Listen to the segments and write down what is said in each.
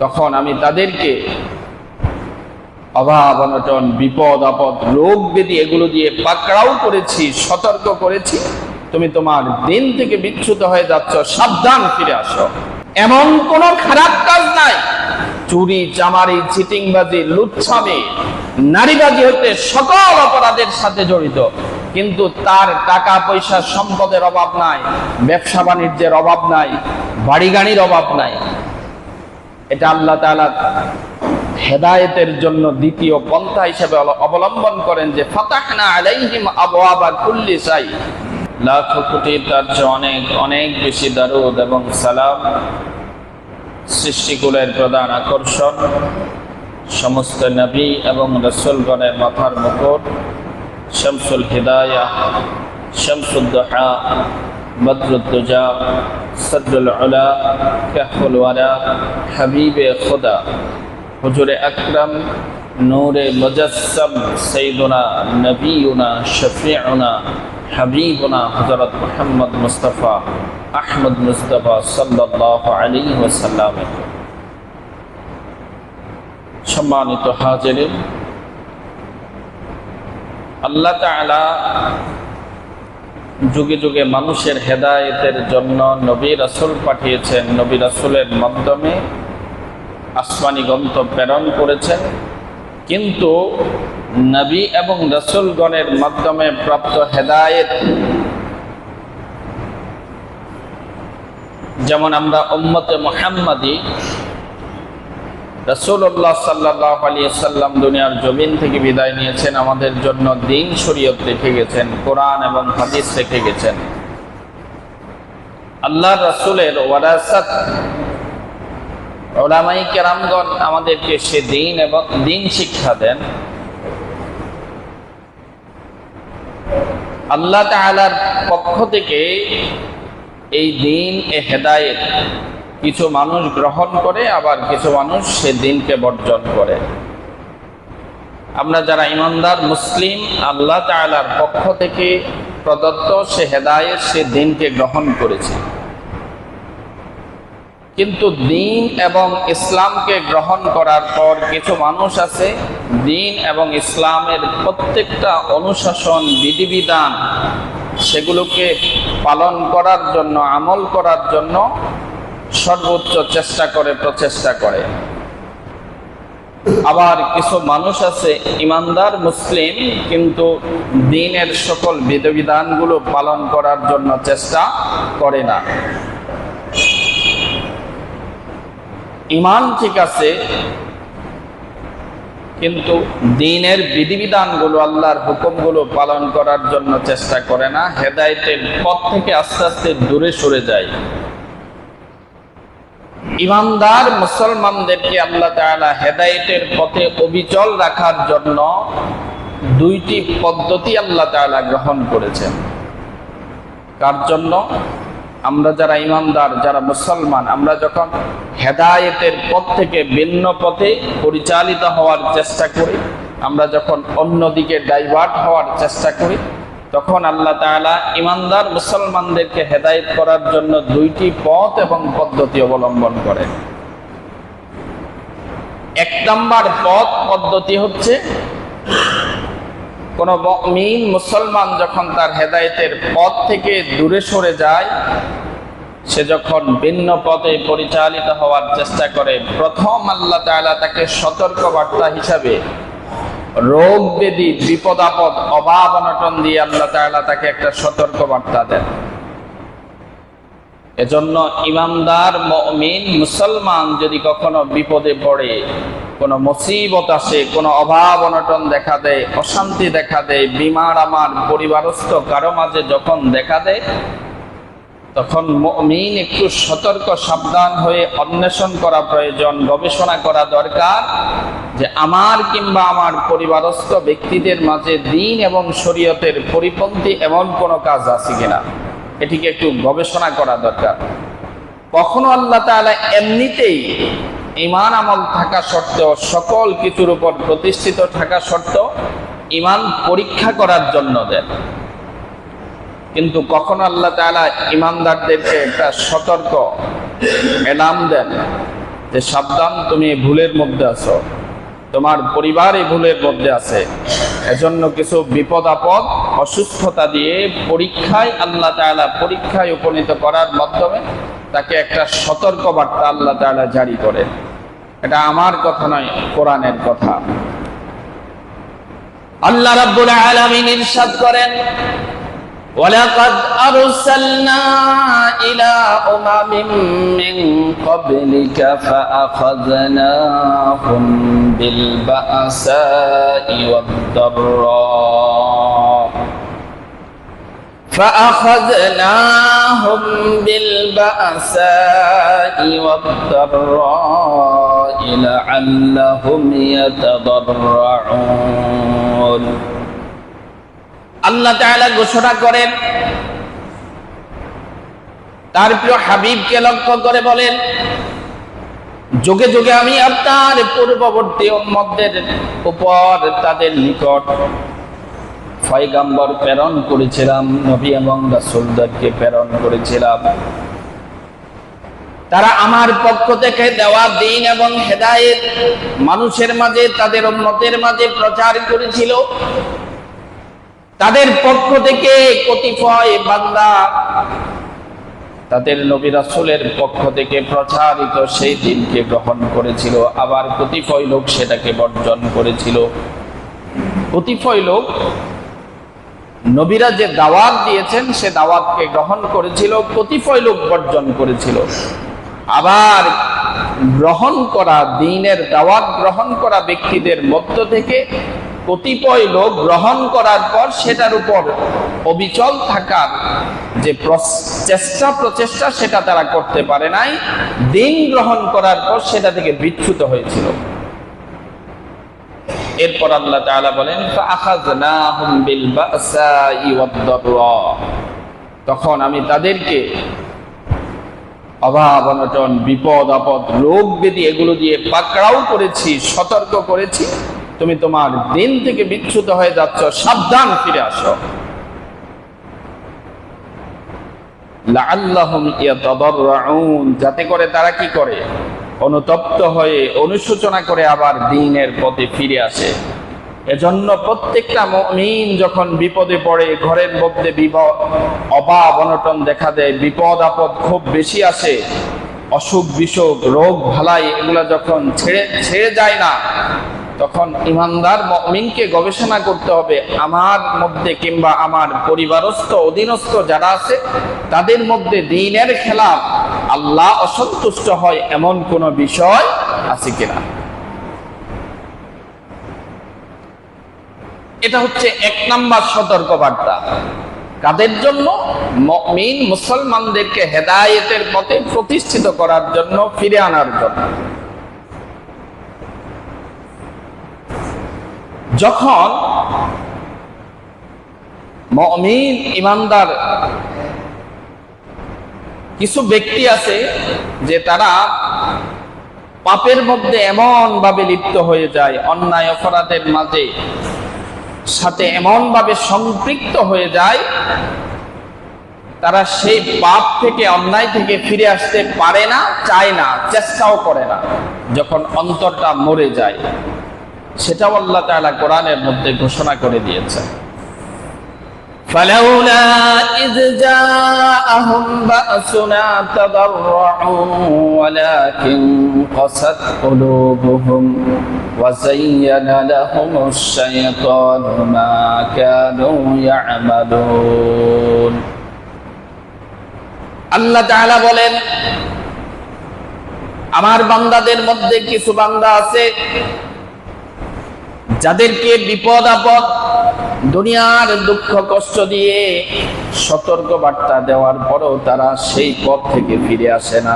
তখন আমি তাদেরকে অভাব অনটন বিপদ আপদ রোগ ব্যাধি এগুলো দিয়ে পাকড়াও করেছি, সতর্ক করেছি, তুমি তোমার দিন থেকে বিচ্যুত হয়ে যাচ্ছ, সাবধান, ফিরে আসো। এমন কোন খারাপ কাজ নাই, চুরি চামারি চিটিংবাজি লুচ্ছামি নারীবাজি হতে সকল অপরাধের সাথে জড়িত, কিন্তু তার টাকা পয়সা সম্পদের অভাব নাই, ব্যবসা বাণিজ্যের অভাব নাই, বাড়ি গাড়ির অভাব নাই। এটা আল্লাহ তাআলা হেদায়েতের জন্য দ্বিতীয় পন্থা হিসেবে অবলম্বন করেন যে ফাতাহনা আলাইহিম আবওয়াবা কুল্লি শাই। লাখ কোটি তার চেয়ে অনেক অনেক বেশি দরুদ এবং সালাম সৃষ্টিকুলের প্রধান আকর্ষণ, সমস্ত নবী এবং রাসূলগণের মাথার মুকুট, শামসুল হিদায়াহ, শামসুদ দুহা, বদরুদ্দুজা, সদরুল উলা, কাহফুল ওয়ারা, হাবিবে খুদা, হুজুরে আকরাম, নূরে মুজাসসাম, সাইয়্যিদুনা নবিয়ুনা শফিউনা হাবিবুনা হযরত মুহাম্মদ মুস্তাফা আহমদ মুস্তাফা সাল্লাল্লাহু আলাইহি ওয়াসাল্লাম। সম্মানিত হাজিরিন, আল্লাহ তাআলা যুগে যুগে মানুষের হেদায়েতের জন্য নবী রাসূল পাঠিয়েছেন, নবী রাসূলের মাধ্যমে আসমানি গ্রন্থ প্রেরণ করেছেন। কিন্তু নবী এবং রাসূলগণের মাধ্যমে প্রাপ্ত হেদায়েত, যেমন আমরা উম্মতে মুহাম্মাদি, রাসূলুল্লাহ সাল্লাল্লাহু আলাইহি ওয়াসাল্লাম দুনিয়ার জমিন থেকে বিদায় নিয়েছেন, আমাদের জন্য দ্বীন শরীয়ত রেখে গেছেন, কোরআন এবং হাদিস রেখে গেছেন। আল্লাহর রাসূলের ওয়ারাসাত উলামায়ে কেরামগণ আমাদেরকে সে দ্বীন এবং দ্বীন শিক্ষা দেন। আল্লাহ তাআলার পক্ষ থেকে এই দ্বীন, এ হেদায়েত কিছু মানুষ গ্রহণ করে, আবার কিছু মানুষ সে দ্বীনকে বর্জন করে। আমরা যারা ঈমানদার মুসলিম, আল্লাহ তাআলার পক্ষ থেকে প্রদত্ত সে হেদায়েত, সে দ্বীনকে গ্রহণ করেছি। কিন্তু দ্বীন এবং ইসলামকে গ্রহণ করার পর কিছু মানুষ আছে, দ্বীন এবং ইসলামের প্রত্যেকটা অনুশাসন বিধিবিধান সেগুলোকে পালন করার জন্য, আমল করার জন্য সর্বোচ্চ চেষ্টা করে, প্রচেষ্টা করে। আবার কিছু মানুষ আছে ঈমানদার মুসলিম, কিন্তু দ্বীনের সকল বিধিবিধানগুলো পালন করার জন্য চেষ্টা করে না। ঈমান ঠিক আছে, কিন্তু দ্বীনের বিধিবিধানগুলো, আল্লাহর হুকুমগুলো পালন করার জন্য চেষ্টা করে না, হেদায়েতের পথ থেকে আস্তে আস্তে দূরে সরে যায়। ঈমানদার মুসলমানদেরকে আল্লাহ তাআলা হেদায়েতের পথে অবিচল রাখার জন্য দুইটি পদ্ধতি আল্লাহ তাআলা গ্রহণ করেছেন। কার জন্য? আমরা যারা ঈমানদার, যারা মুসলমান, আমরা যখন হেদায়েতের পথ থেকে ভিন্ন পথে পরিচালিত হওয়ার চেষ্টা করি, আমরা যখন অন্যদিকে ডাইভার্ট হওয়ার চেষ্টা করি, তখন আল্লাহ তাআলা ঈমানদার মুসলমানদেরকে হেদায়েত করার জন্য দুইটি পথ এবং পদ্ধতি অবলম্বন করেন। এক নম্বর পথ পদ্ধতি হচ্ছে, কোন মুমিন মুসলমান যখন তার হেদায়েতের পথ থেকে দূরে সরে যায়, সে যখন ভিন্ন পথে পরিচালিত হওয়ার চেষ্টা করে, প্রথম আল্লাহ তাআলা তাকে সতর্ক বার্তা হিসাবে রোগ ব্যাধি বিপদ আপদ অভাব অনটন দিয়ে আল্লাহ তাআলা তাকে একটা সতর্ক বার্তা দেন। এজন্য ঈমানদার মুমিন মুসলমান যদি কখনো বিপদে পড়ে, কোনো মুসিবত আসে, কোনো অভাব অনটন দেখা দেয়, অশান্তি দেখা দেয়, বিমার আমার পরিবারস্থ কারো মাঝে যখন দেখা দেয়, তখন মুমিন একটু সতর্ক সাবধান হয়ে অন্বেষণ করা প্রয়োজন, গবেষণা করা দরকার যে আমার কিংবা আমার পরিবারস্থ ব্যক্তিদের মাঝে দ্বীন এবং শরীয়তের পরিপন্থী এমন কোনো কাজ আছে কিনা, এটিকে একটু গবেষণা করা দরকার। কখনো আল্লাহ তাআলা এমনিতেই ঈমান আমল থাকা সত্ত্বেও, সকল কিছুর উপর প্রতিষ্ঠিত থাকা সত্ত্বেও ঈমান পরীক্ষা করার জন্য দেন। কিন্তু কখনো আল্লাহ তাআলা ঈমানদারদেরকে একটা সতর্ক এলাম দেন যে সাবধান, তুমি এই ভুলের মধ্যে আছো, তোমার পরিবার এই ভুলের মধ্যে আছে। এজন্য কিছু বিপদ আপদ অসুস্থতা দিয়ে পরীক্ষায় আল্লাহ তাআলা পরীক্ষায় উপনীত করার মাধ্যমে তাকে একটা সতর্ক বার্তা আল্লাহ তাআলা জারি করেন। এটা আমার কথা নয়, কোরআনের কথা। আল্লাহ রাব্বুল আলামিন ইরশাদ করেন, ওয়ালাকাদ আরসালনা ইলা উমামিন মিন ক্বাবলিকা ফাআখাযনাহুম বিল বাসাই ওয়াদ-দাররা فأخذناهم بالبأساء والضراء لعلهم يتضرعون আল্লাহ তাআলা ঘোষণা করেন, তার প্রিয় হাবিবকে লক্ষ্য করে বলেন, যুগে যুগে আমি আপনার পূর্ববর্তী উম্মতদের উপর তাদের নিকট পয়গম্বর প্রেরণ করেছিলাম, নবী এবং রাসূলদেরকে প্রেরণ করেছিলাম। তারা আমার পক্ষ থেকে দেওয়া দ্বীন এবং হেদায়েত মানুষের মাঝে, তাদের উম্মতের মাঝে প্রচার করেছিল। তাদের পক্ষ থেকে কতিপয় বান্দা তাদের নবী রাসূলের পক্ষ থেকে প্রচারিত সেই দ্বীনকে গ্রহণ করেছিল, আবার কতিপয় লোক সেটাকে বর্জন করেছিল। কতিপয় লোক নবীরা যে দাওয়াত দিয়েছেন সে দাওয়াতকে গ্রহণ করেছিল, কতিপয় লোক বর্জন করেছিল। আবার গ্রহণ করা দ্বীনের দাওয়াত গ্রহণ করা ব্যক্তিদের মধ্য থেকে কতিপয় লোক গ্রহণ করার পর সেটার উপর অবিচল থাকার যে প্রচেষ্টা সেটা তারা করতে পারে নাই, দ্বীন গ্রহণ করার পর সেটা থেকে বিচ্যুত হয়েছিল। এরপর আল্লাহ তাআলা বলেন, ফাআখাযনাহুম বিল বাসাই ওয়াদ-দাররা, তখন আমি তাদেরকে অভাব অনটন, বিপদ আপদ, রোগ ব্যাধি এগুলো দিয়ে পাকড়াও করেছি, সতর্ক করেছি, তুমি তোমার দিন থেকে বিচ্যুত হয়ে যাচ্ছ, সাবধান, ফিরে আসো। লাআল্লাহুম ইয়াতাদাররাউন, যাতে করে তারা কি করে, অনুতপ্ত হয়ে অনুশোচনা করে আবার দ্বীনের পথে ফিরে আসে। এজন্য প্রত্যেকটা মুমিন যখন বিপদে পড়ে, ঘরের মধ্যে অভাব অনটন দেখা দেয়, বিপদ আপদ খুব বেশি আসে, অসুখ বিসুখ, রোগ ভালাই এগুলা যখন ছেড়ে যায় না, তখন ইমানদার মুমিনকে গবেষণা করতে হবে, আমার মধ্যে কিংবা আমার পরিবারস্থ অধীনস্থ যারা আছে তাদের মধ্যে দ্বীনের খেলাফ, আল্লাহ অসন্তুষ্ট হয় এমন কোন বিষয় আছে কিনা। এটা হচ্ছে এক নাম্বার সতর্ক বার্তা। কাদের জন্য? মুমিন মুসলমানদেরকে হেদায়েতের পথে প্রতিষ্ঠিত করার জন্য, ফিরে আনার জন্য। যখন মুমিন ইমানদার কিছু ব্যক্তি আছে যে তারা পাপের মধ্যে এমন ভাবে লিপ্ত হয়ে যায়, অন্যায় অপরাধের মাঝে সাথে এমন ভাবে সম্পৃক্ত হয়ে যায়, তারা সেই পাপ থেকে, অন্যায় থেকে ফিরে আসতে পারে না, চায় না, চেষ্টাও করে না। যখন অন্তরটা মরে যায়, সেটাও আল্লাহ তাআলা কোরআনের মধ্যে ঘোষণা করে দিয়েছে। ফালাউলা ইয জাআহুম বা'সুনা তাদাররু ওয়ালাকিন কাসাত কুলুবুহুম ওয়া যায়্যানা লাহুমুশ শাইতানু মা কানু ইয়া'মালুন। আল্লাহ তাআলা বলেন, আমার বান্দাদের মধ্যে কিছু বান্দা আছে যাদেরকে বিপদ আপদ, দুনিয়ার দুঃখ কষ্ট দিয়ে সতর্ক বার্তা দেওয়ার পরেও তারা সেই পথ থেকে ফিরে আসে না।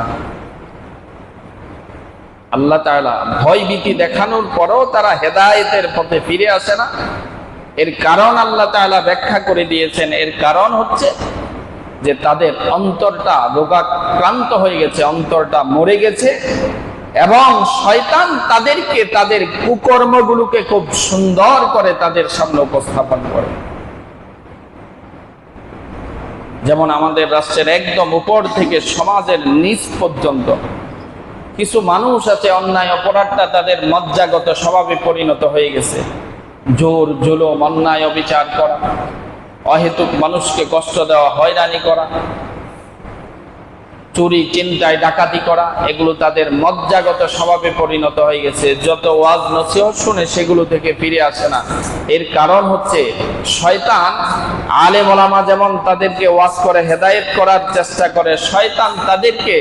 আল্লাহ তাআলা ভয় ভীতি দেখানোর পরেও তারা হেদায়েতের পথে ফিরে আসে না। এর কারণ আল্লাহ তাআলা ব্যাখ্যা করে দিয়েছেন। এর কারণ হচ্ছে যে তাদের অন্তরটা রোগাক্রান্ত হয়ে গেছে, অন্তরটা মরে গেছে, এবং শয়তান তাদেরকে তাদের কুকর্মগুলোকে খুব সুন্দর করে তাদের সামনে উপস্থাপন করে। যেমন আমাদের রাষ্ট্রের একদম উপর থেকে সমাজের নিচ পর্যন্ত কিছু মানুষ আছে অন্যায় অপরাধটা তাদের মজ্জাগত স্বভাবে পরিণত হয়ে গেছে। জোর জুলুম, অন্যায় অবিচার করা, অহেতুক মানুষকে কষ্ট দেওয়া, হয়রানি করা, চুরি চিন্তায় ডাকাতি করা, এগুলো তাদের মজ্জাগত স্বভাবে পরিণত হয়ে গেছে। যত ওয়াজ নসিহত শুনে সেগুলো থেকে ফিরে আসে না। এর কারণ হচ্ছে শয়তান, আলেম ওলামা যেমন তাদেরকে ওয়াজ করে হেদায়েত করার চেষ্টা করে, শয়তান তাদেরকে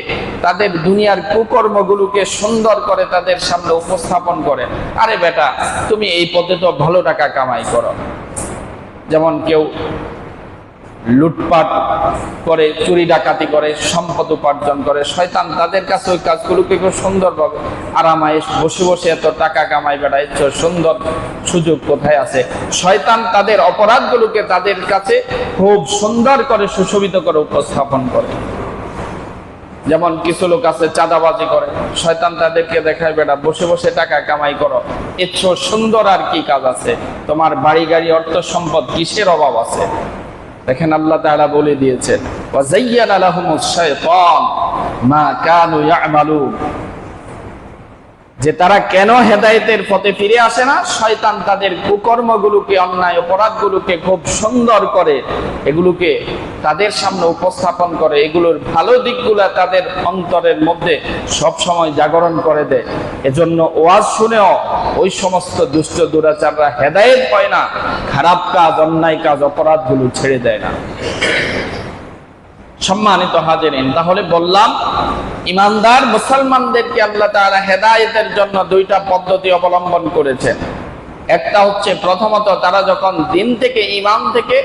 তাদের দুনিয়ার কুকর্মগুলোকে সুন্দর করে তাদের সামনে উপস্থাপন করে। আরে বেটা, তুমি এই পথে তো ভালো টাকা কামাই করো। যেমন কেউ লুটপাট করে, চুরি ডাকাতি করে, সম্পদ উপার্জন করে, শয়তান তাদের কাছে ওই কাজগুলোকে খুব সুন্দরভাবে আরামায়েশ বসে বসে এত টাকা কামাই বেড়াইছ, সুন্দর সুযোগ কোথায় আছে? শয়তান তাদের অপরাধগুলোকে তাদের কাছে খুব সুন্দর করে সুশোভিত করে উপস্থাপন করে। যেমন কিছু লোক আছে চাঁদাবাজি করে, শয়তান তাদেরকে দেখায় বেটা বসে বসে টাকা কামাই করো, এর সুন্দর আর কি কাজ আছে? তোমার বাড়ি গাড়ি অর্থ সম্পদ কিসের অভাব আছে? দেখেন আল্লাহ তাআলা বলে দিয়েছেন, ওয়াযায়্যানা লাহুমুশ শাইতান মা কানু ইয়ামালুন, যে তারা কেন হেদায়েতের পথে ফিরে আসে না? শয়তান তাদের কুকর্মগুলোকে, অন্যায় অপরাধগুলোকে খুব সুন্দর করে এগুলোকে তাদের সামনে উপস্থাপন করে, এগুলোর ভালো দিকগুলো তাদের অন্তরের মধ্যে সব সময় জাগরণ করে দেয়। এজন্য ওয়াজ শুনেও ওই সমস্ত দুষ্ট দুরাচাররা হেদায়েত পায় না, খারাপ কাজ, অন্যায় কাজ, অপরাধগুলো ছেড়ে দেয় না। সম্মানিত হাজিরিন, তাহলে বললাম ইমানদার মুসলমানদেরকে আল্লাহ তাআলা হেদায়েতের জন্য দুইটা পদ্ধতি অবলম্বন করেছেন। একটা হচ্ছে, প্রথমত তারা যখন দিন থেকে, ঈমান থেকে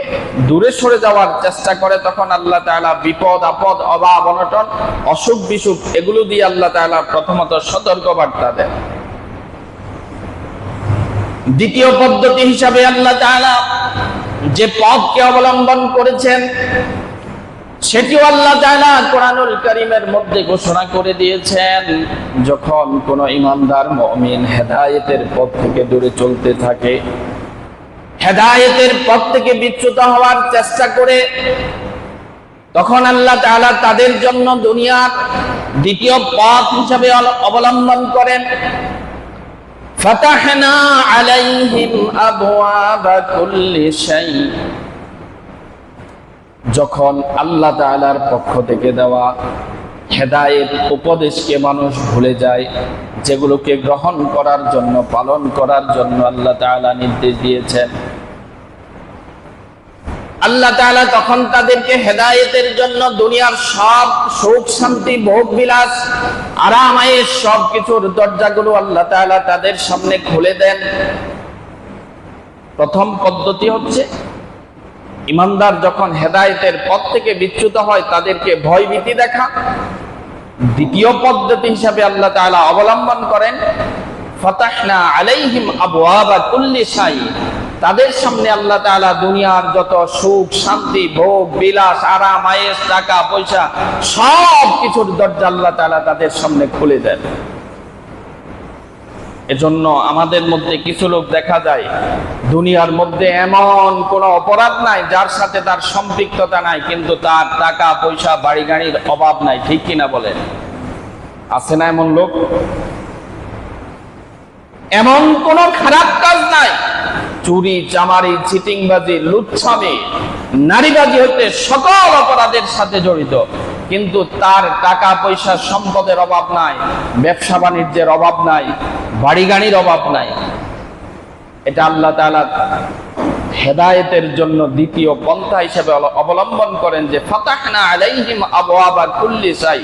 দূরে সরে যাওয়ার চেষ্টা করে, তখন আল্লাহ তাআলা বিপদ আপদ, অভাব অনটন, অসুখ বিসুখ এগুলো দিয়ে আল্লাহ তাআলা প্রথমত সতর্ক বার্তা দেন। দ্বিতীয় পদ্ধতি হিসাবে আল্লাহ তাআলা যে পথকে অবলম্বন করেছেন সেটিও আল্লাহ তাআলা কোরআনুল কারীমের মধ্যে ঘোষণা করে দিয়েছেন। যখন কোন ঈমানদার মুমিন হেদায়েতের পথ থেকে দূরে চলতে থাকে, হেদায়েতের পথ থেকে বিচ্যুত হওয়ার চেষ্টা করে, তখন আল্লাহ তাআলা তাদের জন্য দুনিয়ার দ্বিতীয় পথ হিসাবে অবলম্বন করেন, ফাতাহনা আলাইহিম আবওয়াবা কুল্লি শাই। যখন আল্লাহ তাআলার পক্ষ থেকে দেওয়া হেদায়েত উপদেশকে মানুষ ভুলে যায়, যেগুলোকে গ্রহণ করার জন্য, পালন করার জন্য আল্লাহ তাআলা নির্দেশ দিয়েছেন, আল্লাহ তাআলা তখন তাদেরকে হেদায়েতের জন্য দুনিয়ার সব সুখ শান্তি, ভোগ বিলাস, আরাম আয়েশ সব কিছুর দরজাগুলো আল্লাহ তাআলা তাদের সামনে খুলে দেন। প্রথম পদ্ধতি হচ্ছে, ঈমানদার যখন হেদায়েতের পথ থেকে বিচ্যুত হয় তাদেরকে ভয়ভীতি দেখা। দ্বিতীয় পদ্ধতি হিসাবে আল্লাহ তাআলা অবলম্বন করেন, ফাতাহনা আলাইহিম আবওয়াবা কুল্লি শাই। তাদের সামনে আল্লাহ তাআলা দুনিয়ার যত সুখ শান্তি, ভোগ বিলাস, আরাম আয়েশ, টাকা পয়সা সব কিছুর দরজা আল্লাহ তাআলা তাদের সামনে খুলে দেন। এজন্য আমাদের মধ্যে কিছু লোক দেখা যায়, দুনিয়ার মধ্যে এমন কোন অপরাধ নাই যার সাথে তার সম্পৃক্ততা নাই, কিন্তু তার টাকা পয়সা, বাড়ি গাড়ির অভাব নাই। ঠিক কিনা বলেন? আছে না এমন লোক? এমন কোন খারাপ কাজ নাই, চুরি চামারি, চিটিংবাজি, লুচ্ছামি, নারীবাজি হইতে সকল অপরাধের সাথে জড়িত, কিন্তু তার টাকা পয়সা সম্পদের অভাব নাই, ব্যবসা বাণিজ্যের অভাব নাই, বাড়ি গাড়ির অভাব নাই। এটা আল্লাহ তাআলা হেদায়েতের জন্য দ্বিতীয় পন্থা হিসেবে অবলম্বন করেন, যে ফাতাহনা আলাইহিম আবওয়াবা কুল্লি শাই,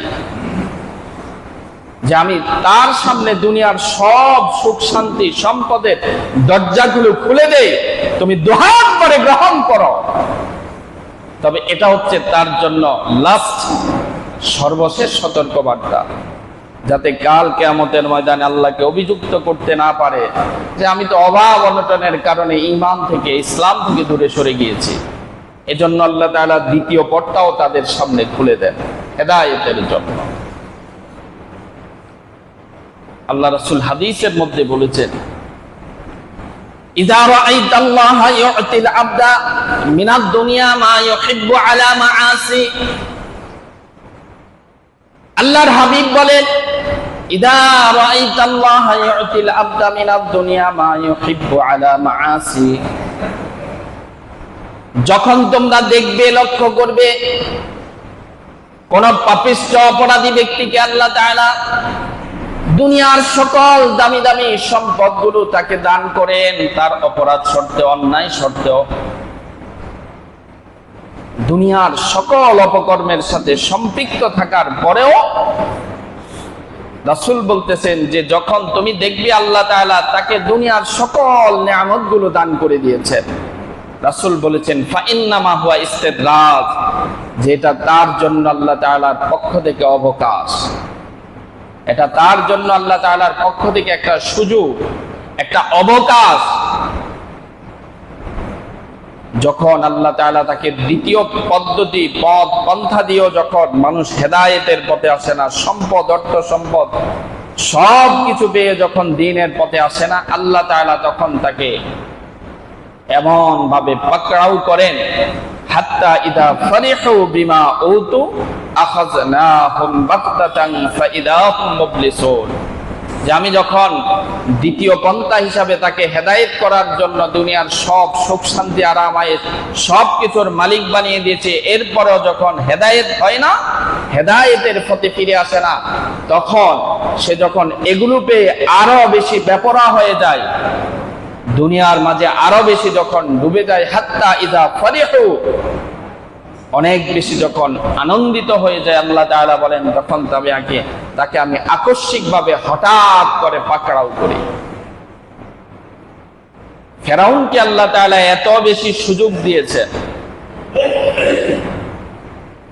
যে আমি তার সামনে দুনিয়ার সব সুখ শান্তি, সম্পদের দরজাগুলো খুলে দেই, তুমি দুহাত ভরে গ্রহণ করো। তবে এটা হচ্ছে তার জন্য লাস্ট, সর্বশেষ সতর্কবার্তা, যাতে কাল কিয়ামতের ময়দানে আল্লাহকে অভিযুক্ত করতে না পারে যে আমি তো অভাব অনটনের কারণে ঈমান থেকে, ইসলাম থেকে দূরে সরে গিয়েছি। এজন্য আল্লাহ তাআলা দ্বিতীয় পথটাও তাদের সামনে খুলে দেন হেদায়েতের জন্য। আল্লাহ রাসূল হাদিসের মধ্যে বলেছেন, ইযা রাআইতাল্লাহা ইউতিল আবদা মিনাদ দুনিয়া মা ইউহিব্বু আলা মাআসি। আল্লাহর হাবিব বলেন, ইদা রাআইতাল্লাহা ইউতিল আবদা মিনাদ দুনিয়া মা ইউহিব্বু আলা মাআসি, যখন তোমরা দেখবে, লক্ষ্য করবে কোন পাপিষ্ঠ অপরাধী ব্যক্তিকে আল্লাহ তাআলা দুনিয়ার সকল দামি দামি সম্পদগুলো তাকে দান করেন, তার অপরাধ সত্ত্বেও, অন্যায় সত্ত্বেও, দুনিয়ার সকল অপকর্মের সাথে সম্পৃক্ত থাকার পরেও রাসূল বলতেছেন যে যখন তুমি দেখবে আল্লাহ তাআলা তাকে দুনিয়ার সকল নিয়ামতগুলো দান করে দিয়েছেন, রাসূল বলেছেন ফাইন্নামা হুয়া ইস্তিদরাজ, যেটা তার জন্য আল্লাহ তাআলার পক্ষ থেকে অবকাশ, এটা তার জন্য আল্লাহ তাআলার পক্ষ থেকে একটা সুযোগ, একটা অবকাশ। যখন আল্লাহ তাআলা তাকে দ্বিতীয় পদ্ধতি, পথ পন্থা দিয়েও যখন মানুষ হেদায়েতের পথে আসে না, সম্পদ, অর্থ সম্পদ সব কিছু পেয়ে যখন দ্বীনের পথে আসে না, আল্লাহ তাআলা তখন তাকে এমন ভাবে পাকড়াও করেন, হাত্তা ইদা ফারিহু বিমা উতু আখাযনাহুম বাগতাতান ফাইদাহুম মুবলিসুন, যে আমি যখন দ্বিতীয় পন্থা হিসাবে তাকে হেদায়েত করার জন্য দুনিয়ার সব সুখ শান্তি আরাম আয়েশ সব কিছুর মালিক বানিয়ে দিয়েছে, এরপরেও যখন হেদায়েত হয় না, হেদায়েতের পথে ফিরে আসে না, তখন সে যখন এগুলো পেয়ে আরো বেশি বেপরোয়া হয়ে যায়, দুনিয়ার মাঝে আরো বেশি যখন ডুবে যায়, হাত্তা ইযা ফারিহু, অনেক বেশি যখন আনন্দিত হয়ে যায়, আল্লাহ তাআলা বলেন তখন তাকে আমি আকস্মিকভাবে হঠাৎ করে পাকড়াও করি। ফেরাউনকে আল্লাহ তাআলা এত বেশি সুযোগ দিয়েছেন,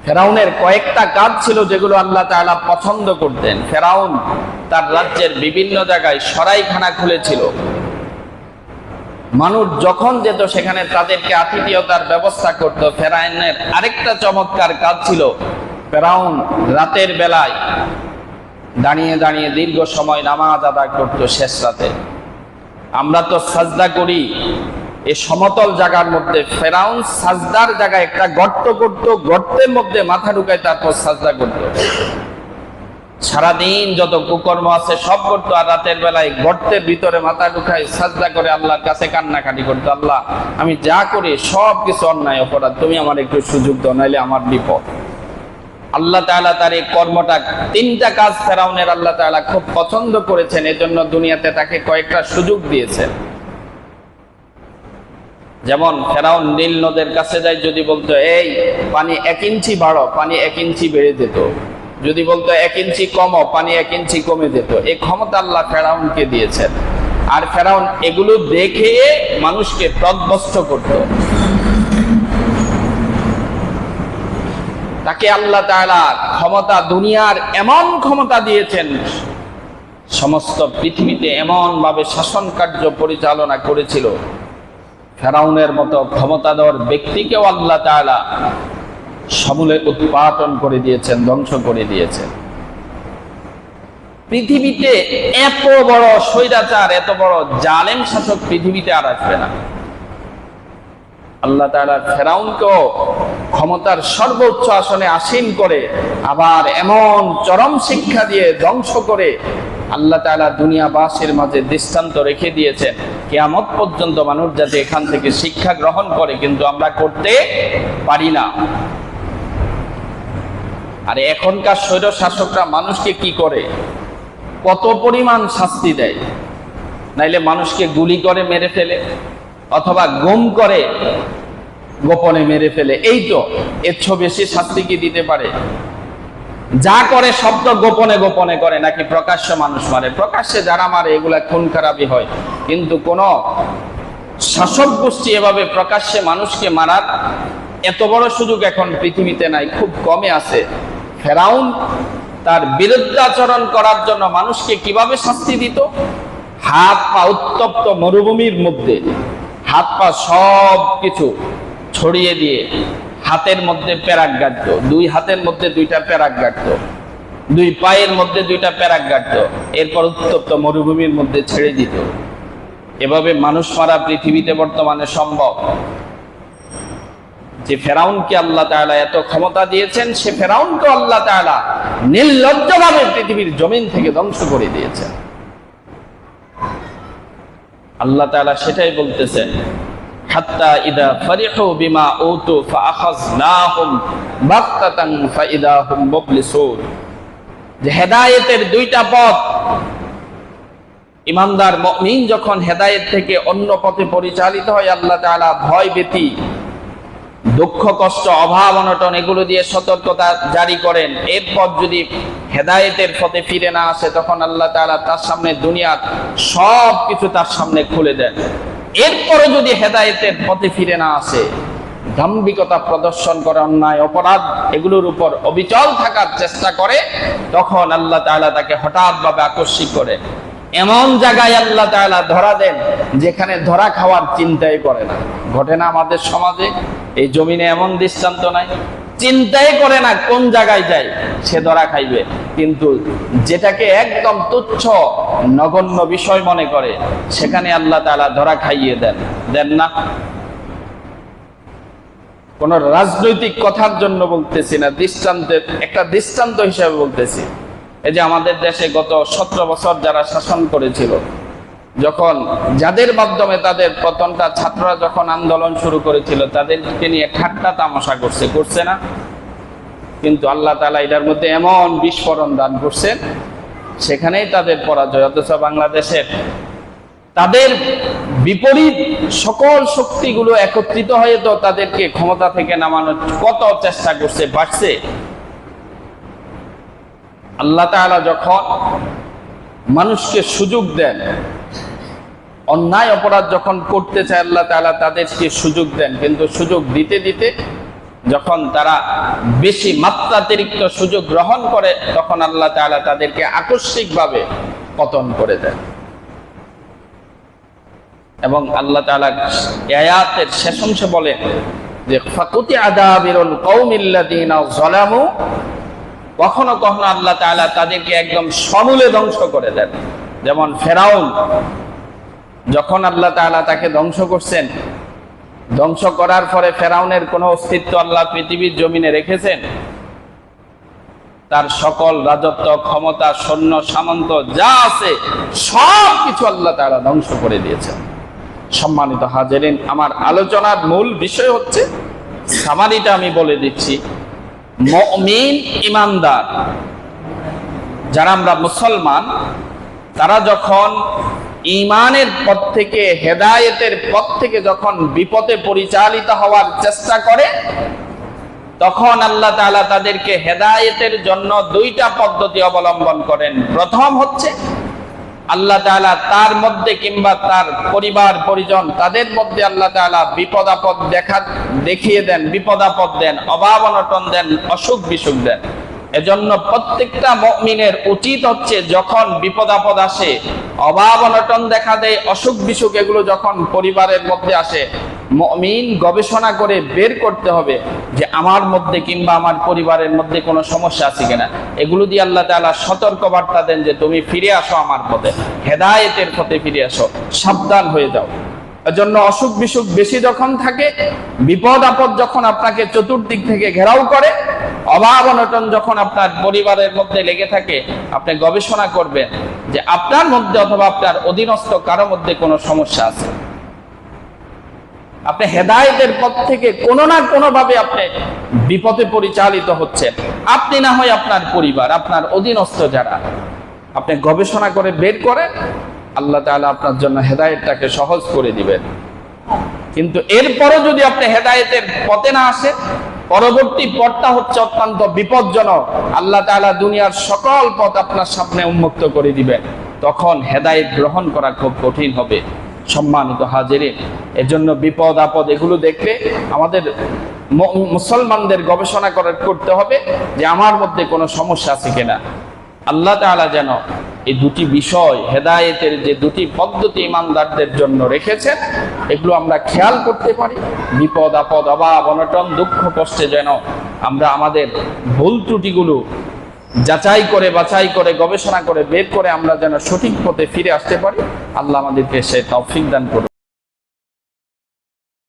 ফেরাউনের কয়েকটা কাজ ছিল যেগুলো আল্লাহ তাআলা পছন্দ করতেন। ফেরাউন তার রাজ্যের বিভিন্ন জায়গায় সরাইখানা খুলেছিল, মানুষ যখন যেত সেখানে তাদেরকে আতিথেয়তার ব্যবস্থা করত। ফেরাউনের আরেকটা চমৎকার কাজ ছিল, ফেরাউন রাতের বেলায় দাঁড়িয়ে দাঁড়িয়ে দীর্ঘ সময় নামাজ আদায় করত শেষ রাতে। আমরা তো সাজদা করি এই সমতল জায়গার মধ্যে, ফেরাউন সাজদার জায়গায় একটা গর্ত করত, গর্তের মধ্যে মাথা ঢুকায় তারপর সাজদা করত। সারাদিন যত কুকর্ম আছে সব করতো, আর রাতের বেলায় গর্তের ভিতরে মাথা ঢুকায় সাজদা করে আল্লাহর কাছে কান্নাকাটি করতো, আল্লাহ আমি যা করি সব কিছু অন্যায় অপরাধ, তুমি আমার একটু সুযোগ দাও, নাইলে আমার বিপদ। আল্লাহ তাআলা তার এই কর্মটা, তিনটা কাজ ফেরাউনের আল্লাহ তাআলা খুব পছন্দ করেছেন, এজন্য দুনিয়াতে তাকে কয়েকটা সুযোগ দিয়েছেন। যেমন ফেরাউন নীল নদের কাছে যায়, যদি বলতো এই পানি 1 ইঞ্চি বাড়ো, পানি 1 ইঞ্চি বেড়ে যেত, যদি বলতো 1 ইঞ্চি কমো, পানি 1 ইঞ্চি কমে যেত। এই ক্ষমতা আল্লাহ ফেরাউনকে দিয়েছেন, আর ফেরাউন এগুলো দেখে মানুষকে প্রদভস্ত করত। তাকে আল্লাহ তাআলা ক্ষমতা, দুনিয়ার এমন ক্ষমতা দিয়েছেন, সমস্ত পৃথিবীতে এমন ভাবে শাসন কার্য পরিচালনা করেছিল, ফেরাউনের মতো ক্ষমতাধর ব্যক্তিকেও আল্লাহ তাআলা সমূলে উৎপাটন করে দিয়েছেন, ধ্বংস করে দিয়েছেন। পৃথিবীতে এত বড় স্বৈরাচার, এত বড় জালেম শাসক পৃথিবীতে আর আসবে না। আল্লাহ তাআলা ফেরাউনকেও ক্ষমতার সর্বোচ্চ আসনে আসীন করে, আবার এমন চরম শিক্ষা দিয়ে ধ্বংস করে আল্লাহ তাআলা দুনিয়াবাসীর মাঝে দৃষ্টান্ত রেখে দিয়েছেন, কিয়ামত পর্যন্ত মানুষ যাতে এখান থেকে শিক্ষা গ্রহণ করে, কিন্তু আমরা করতে পারি না। আর এখনকার স্বৈর শাসকরা মানুষকে কি করে, কত পরিমাণ শাস্তি দেয়, নাইলে মানুষকে গুলি করে মেরে ফেলে, অথবা গুম করে গোপনে মেরে ফেলে। এই তো, এর চেয়ে বেশি শাস্তি কি দিতে পারে? যা করে সব তো গোপনে গোপনে করে, নাকি প্রকাশ্যে মানুষ মারে? প্রকাশ্যে যারা মারে এগুলা খুন খারাপই হয়, কিন্তু কোন শাসক গোষ্ঠী এভাবে প্রকাশ্যে মানুষকে মারার এত বড় সুযোগ এখন পৃথিবীতে নাই, খুব কমে আছে। ফেরাউন তার বিরুদ্ধাচরণ করার জন্য মানুষকে কিভাবে শাস্তি দিত? হাত পা উত্তপ্ত মরুভূমির মধ্যে হাত পা সব কিছু ছড়িয়ে দিয়ে হাতের মধ্যে প্যারাক গাঁথত, 2 হাতের মধ্যে 2টা প্যারাক গাঁথত, 2 পায়ের মধ্যে 2টা প্যারাক গাঁথত, এরপর উত্তপ্ত মরুভূমির মধ্যে ছেড়ে দিত। এভাবে মানুষ মারা পৃথিবীতে বর্তমানে সম্ভব? যে ফেরাউনকে আল্লাহ তাআলা এত ক্ষমতা দিয়েছেন, সে ফেরাউনকে আল্লাহ তাআলা নির্লজ্জভাবে পৃথিবীর জমিন থেকে ধ্বংস করে দিয়েছেন। আল্লাহ তাআলা সেটাই বলতেছেন, হাত্তা ইদা ফারিহু বিমা উতু ফাআখাযনাহুম বাগতাতান ফাইদা হুম মুবলিসুন। যে হেদায়েতের দুইটা পথ, ইমানদার মুমিন যখন হেদায়েত থেকে অন্য পথে পরিচালিত হয়, আল্লাহ তাআলা ভয় ভীতি, দুঃখ কষ্ট, অভাব অনটন এগুলো দিয়ে সতর্কতা জারি করেন। এরপর যদি হেদায়েতের পথে ফিরে না আসে, তখন আল্লাহ তাআলা তার সামনে দুনিয়ার সব কিছু তার সামনে খুলে দেন। এরপরে যদি হেদায়েতের পথে ফিরে না আসে, দাম্ভিকতা প্রদর্শন করে, অন্যায় অপরাধ এগুলোর উপর অবিচল থাকার চেষ্টা করে, তখন আল্লাহ তাআলা তাকে হঠাৎ ভাবে আকস্মিক করে এমন জায়গায় আল্লাহ তাআলা ধরা দেন যেখানে ধরা খাওয়ার চিন্তাই করে না। ঘটে না আমাদের সমাজে? এই জমিনে এমন দৃষ্টান্ত নাই, চিন্তাই করে না কোন জায়গায় যায় সে ধরা খাইবে, কিন্তু যেটাকে একদম তুচ্ছ নগণ্য বিষয় মনে করে সেখানে আল্লাহ তাআলা ধরা খাইয়ে দেন না। কোন রাজনৈতিক কথার জন্য বলতেছি না, দৃষ্টান্তের একটা দৃষ্টান্ত হিসেবে বলতেছি। এই যে আমাদের দেশে গত 17 বছর যারা শাসন করেছিল, যখন যাদের মাধ্যমে তাদের পতনটা, ছাত্ররা যখন আন্দোলন শুরু করেছিল, তাদেরকে নিয়ে ঠাট্টা তামাশা করছে না? কিন্তু আল্লাহ তাআলা এটার মধ্যে এমন বিস্ফোরণ দান করছেন, সেখানেই তাদের পরাজয়। অথচ বাংলাদেশের তাদের বিপরীত সকল শক্তিগুলো একত্রিত হয়ে তো তাদেরকে ক্ষমতা থেকে নামানোর কত চেষ্টা করছে, পারছে। আল্লাহ তাআলা যখন মানুষকে সুযোগ দেন, অন্যায় অপরাধ যখন করতে চায়, আল্লাহ তাআলা তাদেরকে সুযোগ দেন, কিন্তু সুযোগ দিতে দিতে যখন তারা বেশি মাত্রাতিরিক্ত সুযোগ গ্রহণ করে, তখন আল্লাহ তাআলা তাদেরকে আকস্মিকভাবে পতন করে দেন। এবং আল্লাহ তাআলা আয়াতের শেষ অংশে বলেন যে ফাকুতি আদাবিরুল কওমিল্লাযিনা যালামু, কখনো কখনো আল্লাহ তাআলা তাদেরকে একদম সমূলে ধ্বংস করে দেন। যেমন ফেরাউন, যখন আল্লাহ তাআলা তাকে ধ্বংস করছেন, ধ্বংস করার পরে ফেরাউনের কোনো অস্তিত্ব আল্লাহ পৃথিবীর জমিনে রেখেছেন? তার সকল রাজত্ব, ক্ষমতা, সৈন্য সামন্ত যা আছে সব কিছু আল্লাহ তাআলা ধ্বংস করে দিয়েছেন। সম্মানিত হাজিরিন, আমার আলোচনার মূল বিষয় হচ্ছে, সামারিটা আমি বলে দিচ্ছি। মুমিন, ইমানদার যারা আমরা মুসলমান, তারা যখন ঈমানের পথ থেকে, হেদায়েতের পথ থেকে যখন বিপদে পরিচালিত হওয়ার চেষ্টা করে, তখন আল্লাহ তাআলা তাদেরকে হেদায়েতের জন্য দুইটা পদ্ধতি অবলম্বন করেন। প্রথম হচ্ছে আল্লাহ তাআলা তার মধ্যে কিংবা তার পরিবার পরিজন, তাদের মধ্যে আল্লাহ তাআলা বিপদ আপদ দেখিয়ে দেন, বিপদ আপদ দেন, অভাব অনটন দেন, অসুখ বিসুখ দেন। এজন্য প্রত্যেকটা মুমিনের উচিত হচ্ছে, যখন বিপদ আপদ আসে, অভাব অনটন দেখা দেয়, অসুখ বিসুখ এগুলো যখন পরিবারের মধ্যে আসে, মুমিন গবেষণা করে বের করতে হবে যে আমার মধ্যে কিংবা আমার পরিবারের মধ্যে কোনো সমস্যা আছে কিনা। এগুলো দিয়ে আল্লাহ তাআলা সতর্ক বার্তা দেন যে তুমি ফিরে আসো আমার পথে, হেদায়েতের পথে ফিরে আসো, সাবধান হয়ে যাও। এজন্য অসুখ বিসুখ বেশি যখন থাকে, বিপদ আপদ যখন আপনাকে চতুর্দিক থেকে ঘেরাও করে, অভাব অনটন যখন আপনার পরিবারের মধ্যে লেগে থাকে, আপনি গবেষণা করবেন যে আপনার মধ্যে অথবা আপনার অধীনস্থ কারো মধ্যে কোনো সমস্যা আছে। আপনি হেদায়েতের পথ থেকে কোনো না কোনো ভাবে আপনি বিপদে পরিচালিত হচ্ছেন। আপনি না হয় আপনার পরিবার, আপনার অধীনস্থ যারা, আপনি গবেষণা করে বের করেন, আল্লাহ তাআলা আপনার জন্য হেদায়েতটাকে সহজ করে দিবেন। কিন্তু এরপরও যদি আপনি হেদায়েতের পথে না আসেন, পরবর্তী পথটা হচ্ছে অত্যন্ত বিপজ্জনক। আল্লাহ তাআলা দুনিয়ার সকল পথ আপনার সামনে উন্মুক্ত করে দিবেন, তখন হেদায়েত গ্রহণ করা খুব কঠিন হবে। সম্মানিত হাজিরিন, এজন্য বিপদ আপদ এগুলো দেখলে আমাদের মুসলমানদের গবেষণা করতে হবে যে আমার মধ্যে কোনো সমস্যা আছে কিনা। আল্লাহ তাআলা যেন এই দুটি বিষয়, হেদায়েতের যে দুটি পদ্ধতি ইমানদারদের জন্য রেখেছেন, এগুলো আমরা খেয়াল করতে পারি। বিপদ আপদ, অভাব অনটন, দুঃখ কষ্টে যেন আমরা আমাদের ভুল ত্রুটিগুলো যাচাই করে, বাছাই করে, গবেষণা করে বের করে আমরা যেন সঠিক পথে ফিরে আসতে পারি। আল্লাহ আমাদেরকে সে তৌফিক দান করুন।